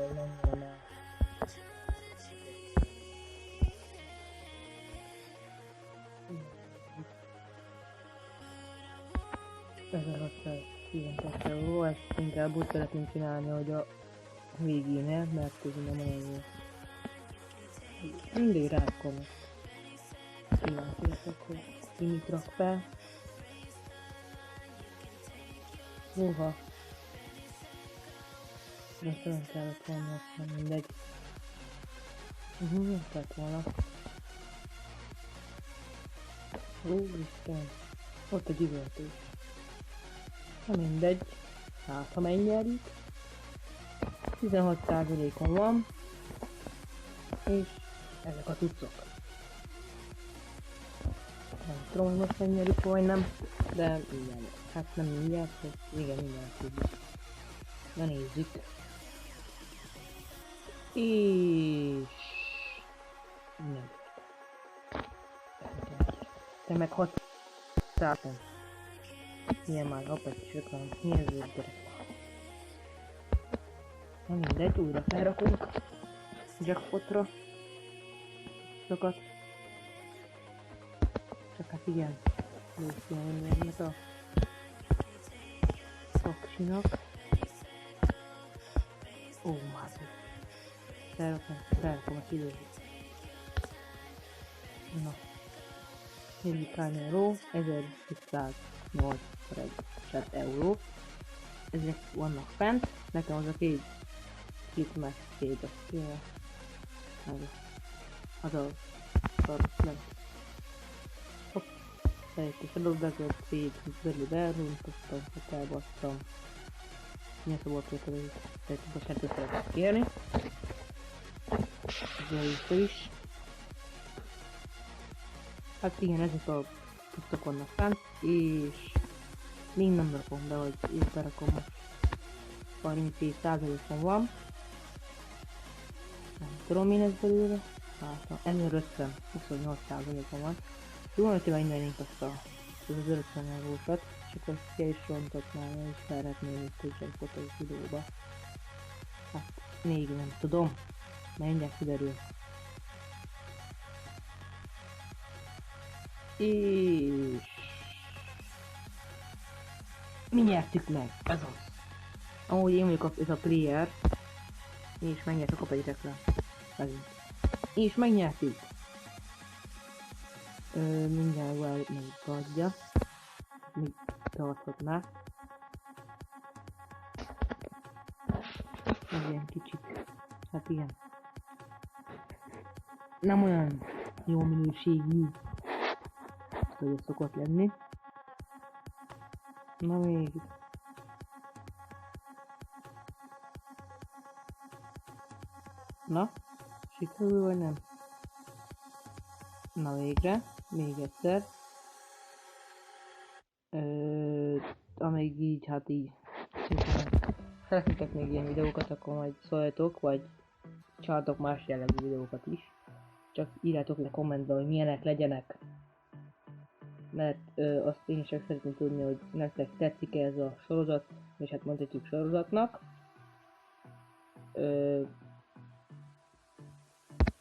hogy mennyire már. 1612 euró, ezt inkább úgy szeretném csinálni, hogy a végénél, mert ez nem olyan jó. Mindig rákom. Kíváncsiatok, hogy ki mit rak fel. Húha. De talán kellett volna, aztán mindegy. Miért lett volna? Úristen. Ott a gyűlöltés. Na mindegy. Hát, ha megnyerjük. 16%-on van. És ezek a cuccok. Nem tudom, hogy most megnyerjük vagy nem. De igen. Hát nem mindjárt, hogy igen, mindjárt tudjuk. Na nézzük. És... nem. Te meg 600. Milyen már apetitők van. Mi ez a gyerek? Na mindegy, újra felrakunk. Jackpotra. Sokat. Csak hát igen. Nézd ki, hogy megnyert a paksinak. Ó, már. Felrakom a kilőzőt. Na. Nézzük hány euró. 1280 euró. Ezek vannak fent. Nekem az a két meg szégy a szél. Az a szar, nem. Hopp. Fejtés adóbezett szégy, belül elruntottam, hát elbasztam. Milyen szóval tudtam, hogy bocsánat, szeretnék kérni. Ez is. Hát igen, ezek a tudtok vannak fent, és még nem rakom be, hogy én berakom most 37%-on van. Nem tudom én ez belőle. Hát 1050, 28%-on van. Jó van, hogyha megnyernénk azt az 50 eurósat, és akkor ki is rontatnám, és szeretném itt egy fotót videóba. Hát még nem tudom, mindjárt kiderül. És... mi nyertük meg, ez az. Ahogy én vagyok ez a player, és megnyertük a peditekre. Megint. És megnyertük. Mindjárt megadja. Még tarthatná. Ez ilyen kicsit. Hát igen. Nem olyan jó minőségű, hogy ez szokott lenni. Na még. Na, sikerül vagy nem? Na végre, még egyszer. Amíg így, hát így. Szeretnétek még ilyen videókat, akkor majd szóljatok, vagy csináltok más jellegű videókat is. Csak írjátok le kommentbe, hogy milyenek legyenek. Mert azt én is csak szeretném tudni, hogy nektek tetszik-e ez a sorozat, és hát mondhatjuk sorozatnak.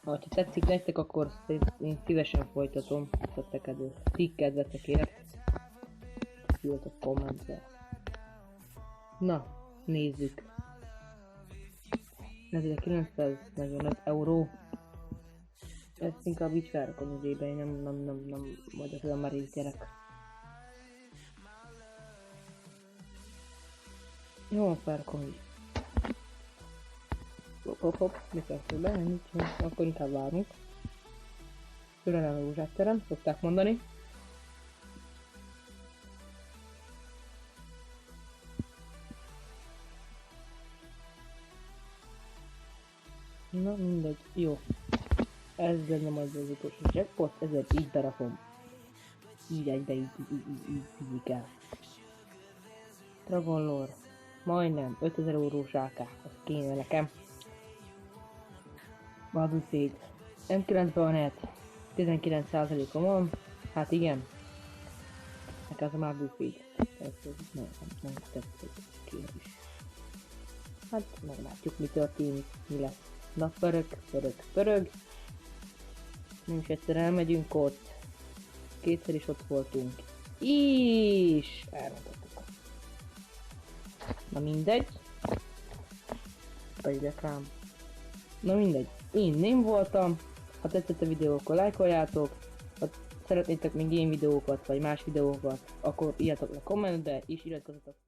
Ha tetszik nektek, akkor én szívesen folytatom ti kedvetekért. Írjatok kommentbe. Na, nézzük. 1945 euró. Ezt inkább így felrakom idébe, én nem vagyok olyan merész gyerek. Jó, felrakom így. Hopp, mi kell be, nincs, akkor inkább várunk. Türelem a rózsátterem, szokták mondani. Na mindegy, jó. Ez lenne majd az utolsó jackpot, ezért így berakom. Így egybe, így kell. Dragonlore. Majdnem 5000 eurós AK, az kéne nekem. Battlefield. M9 Bayonet. 19%-on van. Hát igen. Nekem az a Battlefield. Ez nem tetszik. Kéne is. Hát meglátjuk, mi történik, mi lesz. Na, pörög, pörög, pörög. Nem is egyszer elmegyünk ott. Kétszer is ott voltunk. És elrontottuk. Na mindegy. Pedig rám. Na mindegy. Én nem voltam. Ha tetszett a videó, akkor lájkoljátok. Ha szeretnétek még ilyen videókat, vagy más videókat, akkor írjátok le kommentbe, és iratkozzatok fel.